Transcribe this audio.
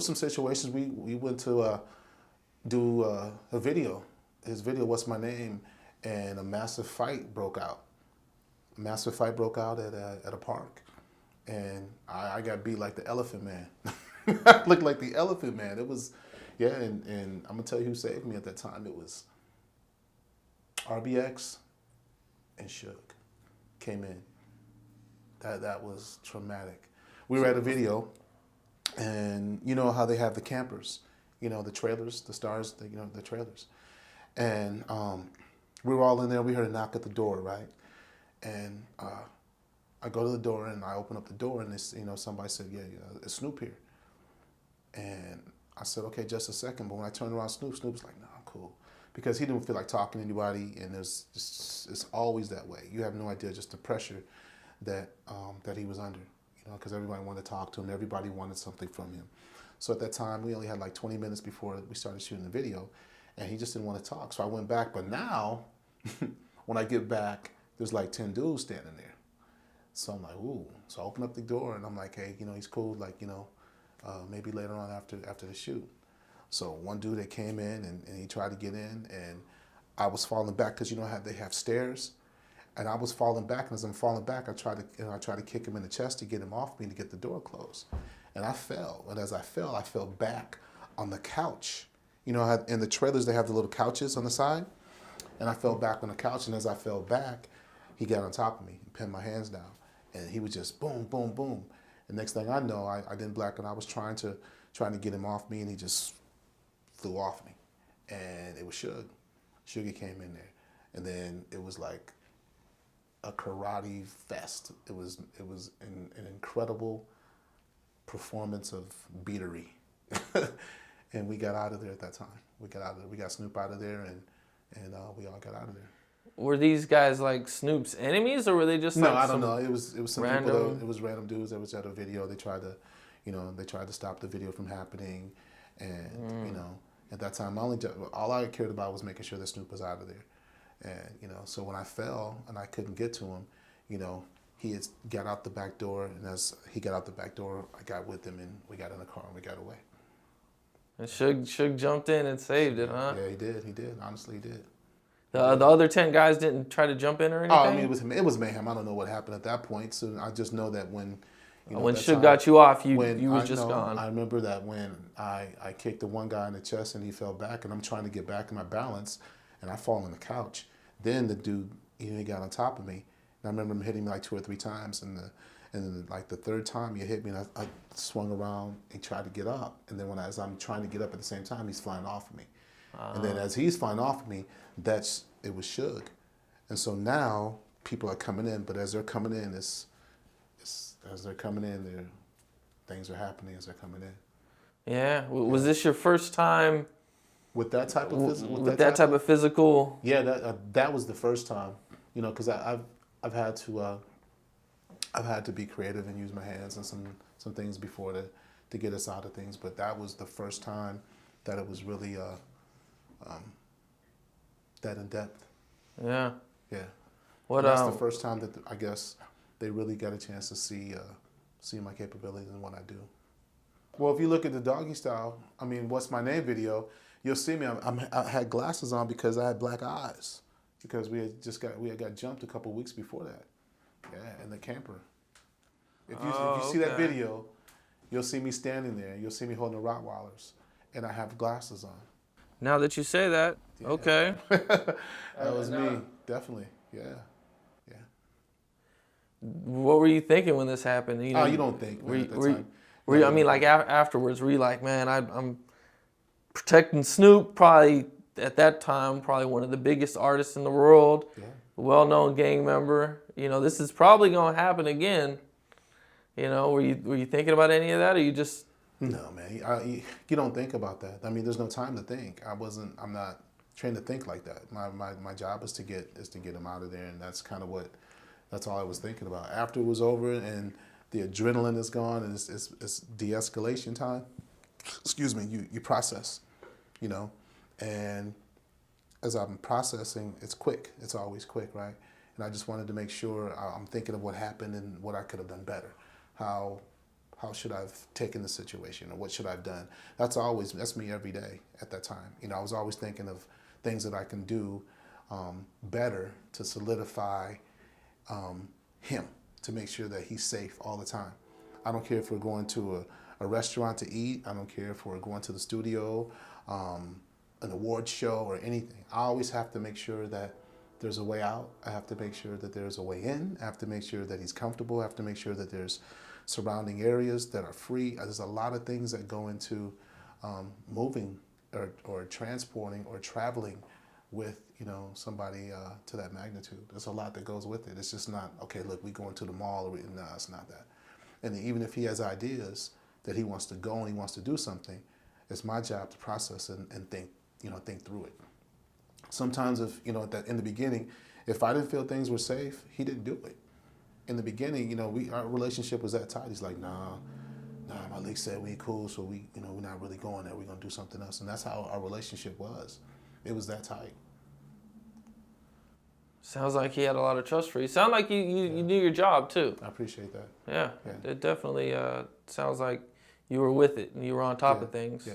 were some situations we went to do a video. His video, What's My Name? And a massive fight broke out. A massive fight broke out at a park. And I got beat like the Elephant Man. I looked like the Elephant Man. It was, yeah, and I'm going to tell you who saved me at that time. It was RBX and Suge came in. That was traumatic. We were at a video, and you know how they have the campers, you know, the trailers, the stars, the trailers. And we were all in there. We heard a knock at the door, right? And I go to the door, and I open up the door, and this, somebody said, yeah, it's Snoop here. And I said, okay, just a second. But when I turned around, Snoop's like, no, I'm cool. Because he didn't feel like talking to anybody, and it's always that way. You have no idea just the pressure that he was under, because everybody wanted to talk to him. Everybody wanted something from him. So at that time, we only had like 20 minutes before we started shooting the video, and he just didn't want to talk. So I went back, but now, when I get back, there's like 10 dudes standing there. So I'm like, ooh. So I open up the door, and I'm like, hey, he's cool, like, maybe later on after the shoot. So one dude that came in, and he tried to get in, and I was falling back, because they have stairs. And I was falling back, and as I'm falling back, I tried to kick him in the chest to get him off me to get the door closed. And I fell. And as I fell back on the couch. In the trailers, they have the little couches on the side. And I fell back on the couch, and as I fell back, he got on top of me and pinned my hands down. And he was just boom, boom, boom. And next thing I know, I didn't black, and I was trying to get him off me, and he just flew off me. And it was Suge. Suge came in there. And then it was like a karate fest. It was an incredible performance of beatery. And we got out of there at that time. We got out of there. We got Snoop out of there, and we all got out of there. Were these guys like Snoop's enemies, or were they just no? I don't know. It was some random... people. It was random dudes that was at a video. They tried to stop the video from happening, and at that time, all I cared about was making sure that Snoop was out of there. And, so when I fell and I couldn't get to him, he had got out the back door, and as he got out the back door, I got with him, and we got in the car and we got away. And Suge jumped in and saved it, huh? Yeah, he did. Honestly, he did. The other 10 guys didn't try to jump in or anything? Oh, I mean, it was mayhem. I don't know what happened at that point. So I just know that when, when Suge got you off, you was just gone. I remember that when I kicked the one guy in the chest and he fell back, and I'm trying to get back in my balance, and I fall on the couch. Then the dude, he got on top of me. And I remember him hitting me like 2 or 3 times. And then like the third time he hit me, and I swung around and tried to get up. And then as I'm trying to get up at the same time, he's flying off of me. And then as he's flying off of me, it was Suge. And so now people are coming in, but as they're coming in, things are happening as they're coming in. Yeah. Was this your first time? With that type of physical. Yeah, that was the first time, because I've had to be creative and use my hands and some things before to get us out of things, but that was the first time that it was really that in depth. Yeah. Yeah. That's the first time that I guess they really got a chance to see my capabilities and what I do. Well, if you look at the Doggy Style, I mean, What's My Name video, you'll see me. I had glasses on because I had black eyes, because we had got jumped a couple weeks before that. Yeah, in the camper. If you see that video, you'll see me standing there. You'll see me holding the Rottweilers, and I have glasses on. Now that you say that, yeah. Okay. That was me, definitely. Yeah. What were you thinking when this happened? You don't think. Afterwards, were you like, man, I'm protecting Snoop, probably at that time, probably one of the biggest artists in the world, well-known gang member. This is probably gonna happen again. Were you thinking about any of that, or you just? No, man. You don't think about that. I mean, there's no time to think. I'm not trained to think like that. My job is to get him out of there, and that's all I was thinking about. After it was over and the adrenaline is gone and it's de-escalation time, excuse me, you process, and as I'm processing, it's quick. It's always quick, right? And I just wanted to make sure I'm thinking of what happened and what I could have done better. How how should I have taken the situation, or what should I have done? That's me every day at that time. You know, I was always thinking of things that I can do better to solidify him, to make sure that he's safe all the time. I don't care if we're going to a restaurant to eat. I don't care if we're going to the studio, an award show, or anything. I always have to make sure that there's a way out. I have to make sure that there's a way in. I have to make sure that he's comfortable. I have to make sure that there's surrounding areas that are free. There's a lot of things that go into moving or transporting or traveling with, you know, somebody to that magnitude. There's a lot that goes with it. It's just not, okay, look, we going to the mall. No, it's not that. And even if he has ideas that he wants to go and he wants to do something, it's my job to process and think, think through it. Sometimes in the beginning, if I didn't feel things were safe, he didn't do it. In the beginning, our relationship was that tight. He's like, nah, Malik said we cool, so we're not really going there. We're gonna do something else. And that's how our relationship was. It was that tight. Sounds like he had a lot of trust for you. Sound like you knew your job too. I appreciate that. Yeah. It definitely sounds like you were with it and you were on top of things. Yeah.